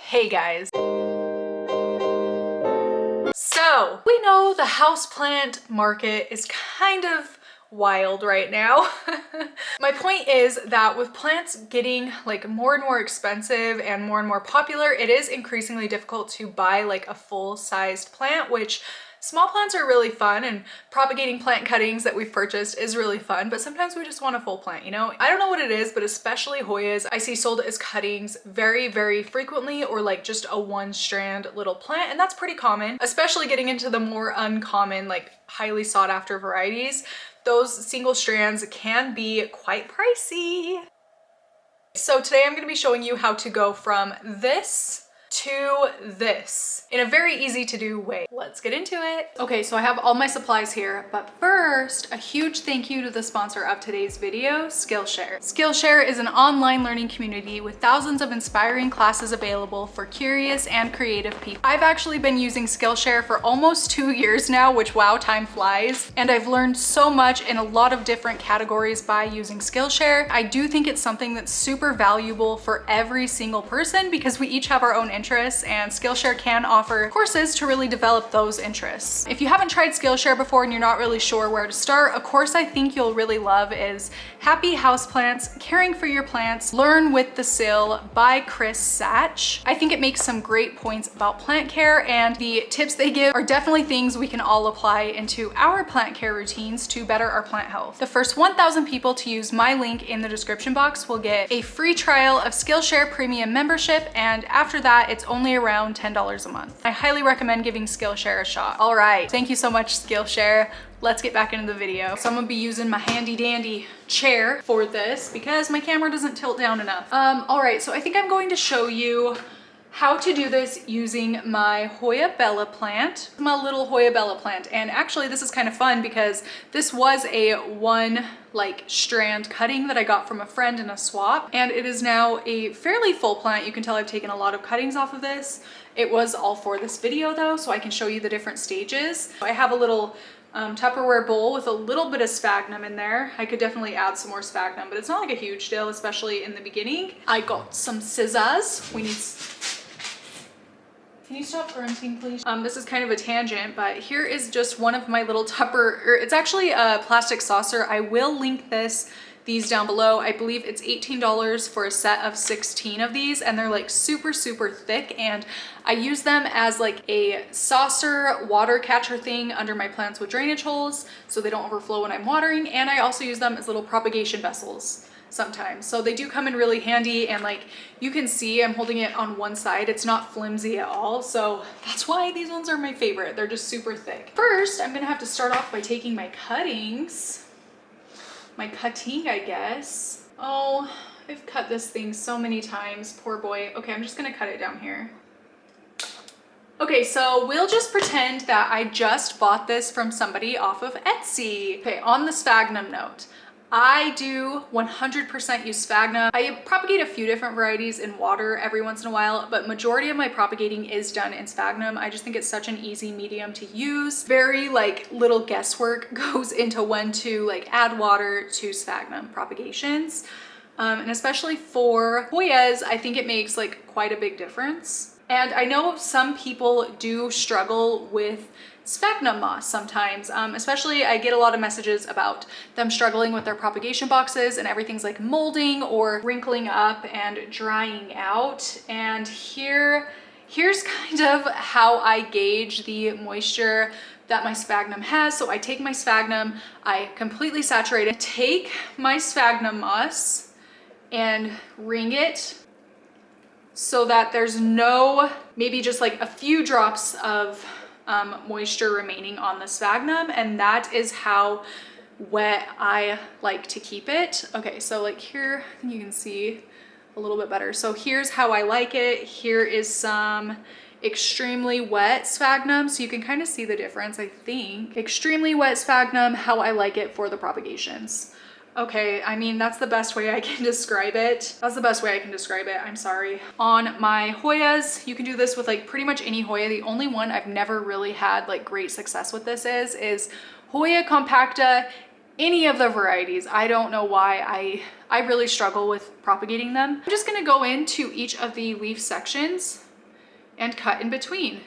Hey guys. So, we know the houseplant market is kind of wild right now. My point is that with plants getting like more and more expensive and more popular, it is increasingly difficult to buy like a full-sized plant, which small plants are really fun, and propagating plant cuttings that we've purchased is really fun, but sometimes we just want a full plant, you know? I don't know what it is, but especially Hoyas, I see sold as cuttings very frequently, or like just a one strand little plant, and that's pretty common, especially getting into the more uncommon, like highly sought after varieties. Those single strands can be quite pricey. So today I'm going to be showing you how to go from this to this in a very easy to do way. Let's get into it. Okay, so I have all my supplies here, but first, a huge thank you to the sponsor of today's video, Skillshare. Skillshare is an online learning community with thousands of inspiring classes available for curious and creative people. I've actually been using Skillshare for almost 2 years now, which wow, time flies. And I've learned so much in a lot of different categories by using Skillshare. I do think it's something that's super valuable for every single person because we each have our own interests, and Skillshare can offer courses to really develop those interests. If you haven't tried Skillshare before and you're not really sure where to start, a course I think you'll really love is Happy Houseplants, Caring for Your Plants, Learn with the Sill by Chris Satch. I think it makes some great points about plant care, and the tips they give are definitely things we can all apply into our plant care routines to better our plant health. The first 1,000 people to use my link in the description box will get a free trial of Skillshare Premium membership, and after that, it's only around $10 a month. I highly recommend giving Skillshare a shot. All right, thank you so much, Skillshare. Let's get back into the video. So I'm gonna be using my handy dandy chair for this because my camera doesn't tilt down enough. All right, so I think I'm going to show you how to do this using my Hoya Bella plant, my little Hoya Bella plant. And actually this is kind of fun because this was a one like strand cutting that I got from a friend in a swap, and it is now a fairly full plant. You can tell I've taken a lot of cuttings off of this. It was all for this video though, so I can show you the different stages. I have a little Tupperware bowl with a little bit of sphagnum in there. I could definitely add some more sphagnum, but it's not like a huge deal, especially in the beginning. I got some scissors. We need... Can you stop grunting, please? This is kind of a tangent, but here is just one of my little it's actually a plastic saucer. I will link these down below. I believe it's $18 for a set of 16 of these, and they're like super thick, and I use them as like a saucer water catcher thing under my plants with drainage holes so they don't overflow when I'm watering, and I also use them as little propagation vessels sometimes. So they do come in really handy, and like you can see I'm holding it on one side. It's not flimsy at all, so that's why these ones are my favorite. They're just super thick. First, I'm gonna have to start off by taking my cuttings. My cutting, I guess. Oh, I've cut this thing so many times, poor boy. Okay, I'm just gonna cut it down here. Okay, so we'll just pretend that I just bought this from somebody off of Etsy. Okay, on the sphagnum note, I do 100% use sphagnum. I propagate a few different varieties in water every once in a while, but majority of my propagating is done in sphagnum. I just think it's such an easy medium to use. Very like little guesswork goes into when to like add water to sphagnum propagations. And especially for Hoyas, I think it makes like quite a big difference. And I know some people do struggle with sphagnum moss sometimes, especially I get a lot of messages about them struggling with their propagation boxes and everything's like molding or wrinkling up and drying out. And here's kind of how I gauge the moisture that my sphagnum has. So I take my sphagnum, I completely saturate it, take my sphagnum moss and wring it so that there's no, maybe just like a few drops of moisture remaining on the sphagnum, and that is how wet I like to keep it. Okay, so like here, I think you can see a little bit better. So here's how I like it. Here is some extremely wet sphagnum, so you can kind of see the difference, I think. Extremely wet sphagnum, how I like it for the propagations. Okay, I mean, that's the best way I can describe it. That's the best way I can describe it, I'm sorry. On my Hoyas, you can do this with like pretty much any Hoya. The only one I've never really had like great success with this is Hoya compacta, any of the varieties. I don't know why I really struggle with propagating them. I'm just gonna go into each of the leaf sections and cut in between.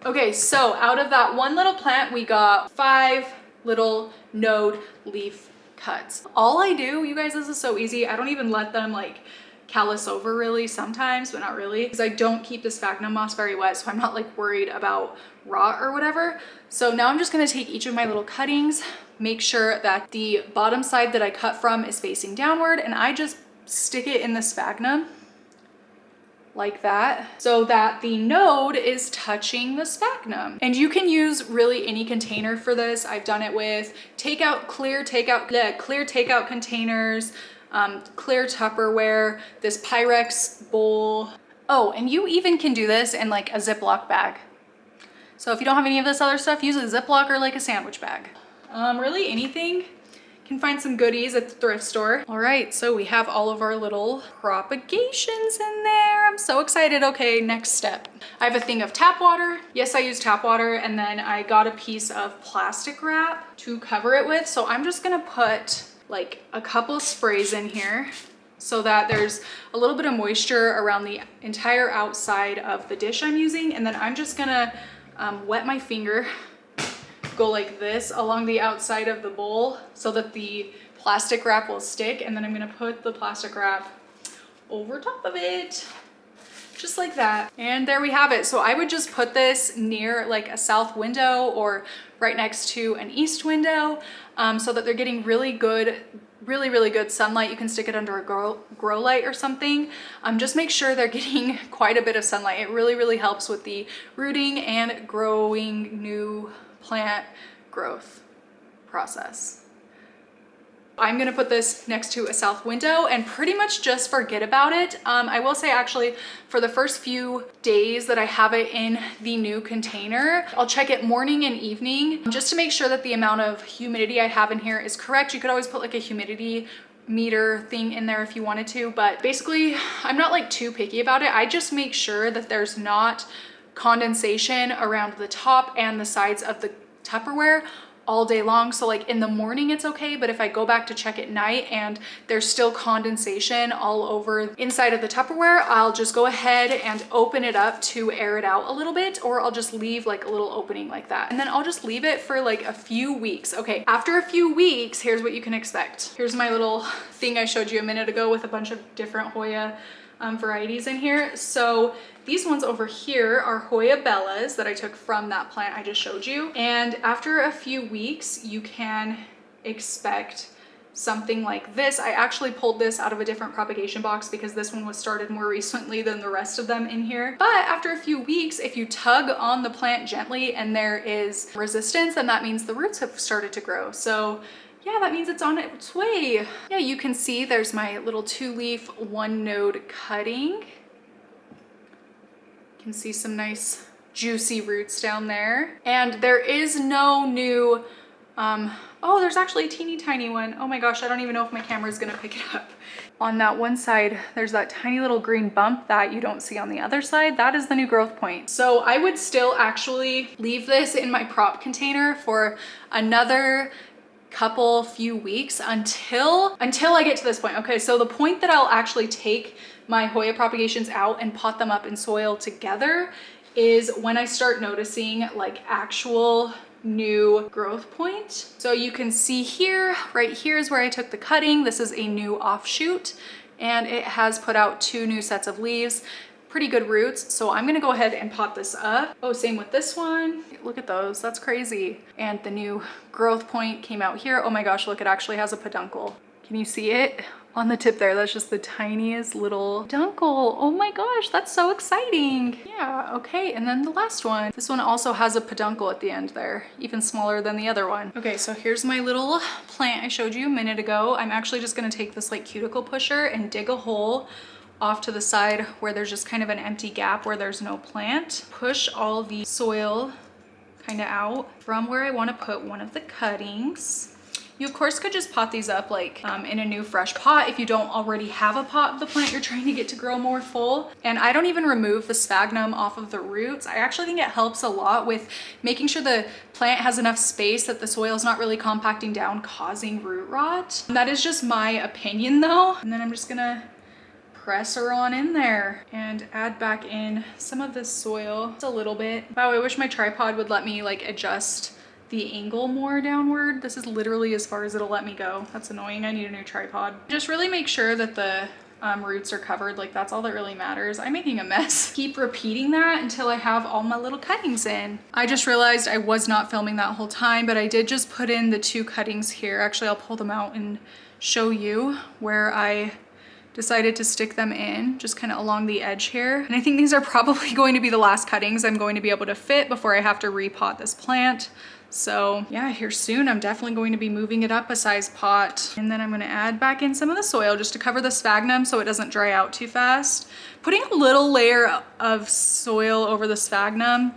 Okay, so out of that one little plant, we got 5 little node leaf cuts. All I do, you guys, this is so easy. I don't even let them like callus over really sometimes, but not really, because I don't keep the sphagnum moss very wet, so I'm not like worried about rot or whatever. So now I'm just gonna take each of my little cuttings, make sure that the bottom side that I cut from is facing downward, and I just stick it in the sphagnum like that, so that the node is touching the sphagnum. And you can use really any container for this. I've done it with clear takeout containers, clear Tupperware, this Pyrex bowl. Oh, and you even can do this in like a Ziploc bag. So if you don't have any of this other stuff, use a Ziploc or like a sandwich bag. Really anything. Can find some goodies at the thrift store. All right, so we have all of our little propagations in there. I'm so excited. Okay, next step. I have a thing of tap water. Yes, I use tap water, and then I got a piece of plastic wrap to cover it with. So I'm just gonna put like a couple sprays in here so that there's a little bit of moisture around the entire outside of the dish I'm using. And then I'm just gonna wet my finger, go like this along the outside of the bowl so that the plastic wrap will stick, and then I'm gonna put the plastic wrap over top of it, just like that. And there we have it. So I would just put this near like a south window or right next to an east window, so that they're getting really good sunlight. You can stick it under a grow light or something. Just make sure they're getting quite a bit of sunlight. It really helps with the rooting and growing new plant growth process. I'm gonna put this next to a south window and pretty much just forget about it. I will say actually for the first few days that I have it in the new container, I'll check it morning and evening just to make sure that the amount of humidity I have in here is correct. You could always put like a humidity meter thing in there if you wanted to, but basically I'm not like too picky about it. I just make sure that there's not condensation around the top and the sides of the Tupperware all day long. So like in the morning it's okay, but if I go back to check at night and there's still condensation all over inside of the Tupperware, I'll just go ahead and open it up to air it out a little bit, or I'll just leave like a little opening like that. And then I'll just leave it for like a few weeks. Okay, after a few weeks, here's what you can expect. Here's my little thing I showed you a minute ago with a bunch of different Hoya varieties in here. So these ones over here are Hoya Bellas that I took from that plant I just showed you. And after a few weeks, you can expect something like this. I actually pulled this out of a different propagation box because this one was started more recently than the rest of them in here. But after a few weeks, if you tug on the plant gently and there is resistance, then that means the roots have started to grow. So yeah, that means it's on its way. Yeah, you can see there's my little 2-leaf 1-node cutting. You can see some nice juicy roots down there. And there is no new, oh, there's actually a teeny tiny one. Oh my gosh, I don't even know if my camera is gonna pick it up. On that one side, there's that tiny little green bump that you don't see on the other side. That is the new growth point. So I would still actually leave this in my prop container for another few weeks until I get to this point. Okay, so the point that I'll actually take my Hoya propagations out and pot them up in soil together is when I start noticing like actual new growth point. So you can see here, right here is where I took the cutting. This is a new offshoot and it has put out 2 new sets of leaves. Pretty good roots. So I'm gonna go ahead and pot this up. Oh, same with this one. Look at those, that's crazy. And the new growth point came out here. Oh my gosh, look, it actually has a peduncle. Can you see it? On the tip there, that's just the tiniest little peduncle. Oh my gosh, that's so exciting. Yeah, okay, and then the last one. This one also has a peduncle at the end there, even smaller than the other one. Okay, so here's my little plant I showed you a minute ago. I'm actually just gonna take this like cuticle pusher and dig a hole off to the side where there's just kind of an empty gap where there's no plant. Push all the soil kind of out from where I want to put one of the cuttings. You of course could just pot these up like in a new fresh pot if you don't already have a pot of the plant you're trying to get to grow more full. And I don't even remove the sphagnum off of the roots. I actually think it helps a lot with making sure the plant has enough space that the soil is not really compacting down, causing root rot. That is just my opinion though. And then I'm just gonna press her on in there and add back in some of this soil, just a little bit. Wow, I wish my tripod would let me like adjust the angle more downward. This is literally as far as it'll let me go. That's annoying. I need a new tripod. Just really make sure that the roots are covered. Like that's all that really matters. I'm making a mess. Keep repeating that until I have all my little cuttings in. I just realized I was not filming that whole time, but I did just put in the 2 cuttings here. Actually, I'll pull them out and show you where I decided to stick them in, just kind of along the edge here. And I think these are probably going to be the last cuttings I'm going to be able to fit before I have to repot this plant. So yeah, here soon, I'm definitely going to be moving it up a size pot. And then I'm gonna add back in some of the soil just to cover the sphagnum so it doesn't dry out too fast. Putting a little layer of soil over the sphagnum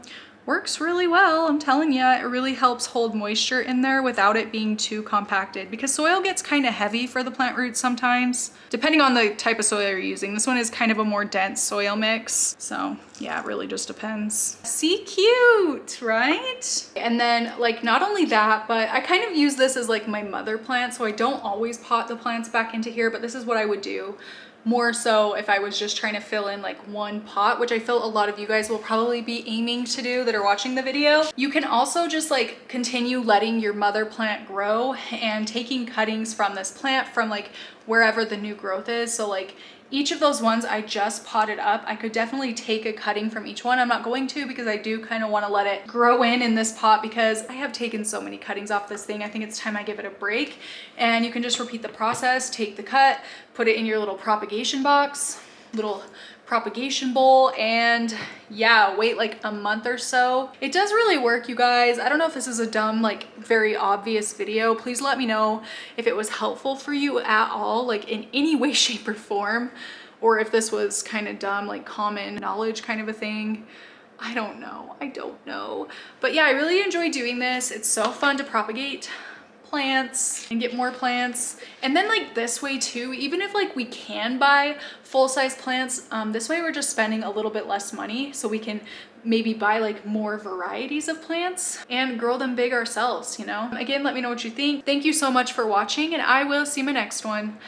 works really well. I'm telling you, it really helps hold moisture in there without it being too compacted, because soil gets kind of heavy for the plant roots sometimes, depending on the type of soil you're using. This one is kind of a more dense soil mix. So yeah, it really just depends. See, cute, right? And then like, not only that, but I kind of use this as like my mother plant. So I don't always pot the plants back into here, but this is what I would do. More so if I was just trying to fill in like one pot, which I feel a lot of you guys will probably be aiming to do that are watching the video. You can also just like continue letting your mother plant grow and taking cuttings from this plant from like wherever the new growth is. So like each of those ones I just potted up, I could definitely take a cutting from each one. I'm not going to, because I do kind of want to let it grow in this pot, because I have taken so many cuttings off this thing. I think it's time I give it a break. And you can just repeat the process, take the cut, put it in your little propagation box, little propagation bowl, and yeah, wait like a month or so. It does really work, you guys. I don't know if this is a dumb, like very obvious video. Please let me know if it was helpful for you at all, like in any way, shape, or form, or if this was kind of dumb, like common knowledge kind of a thing. I don't know. But yeah, I really enjoy doing this. It's so fun to propagate plants and get more plants. And then like this way too, even if like we can buy full-size plants, this way we're just spending a little bit less money, so we can maybe buy like more varieties of plants and grow them big ourselves, you know? Again, let me know what you think. Thank you so much for watching, and I will see you in my next one.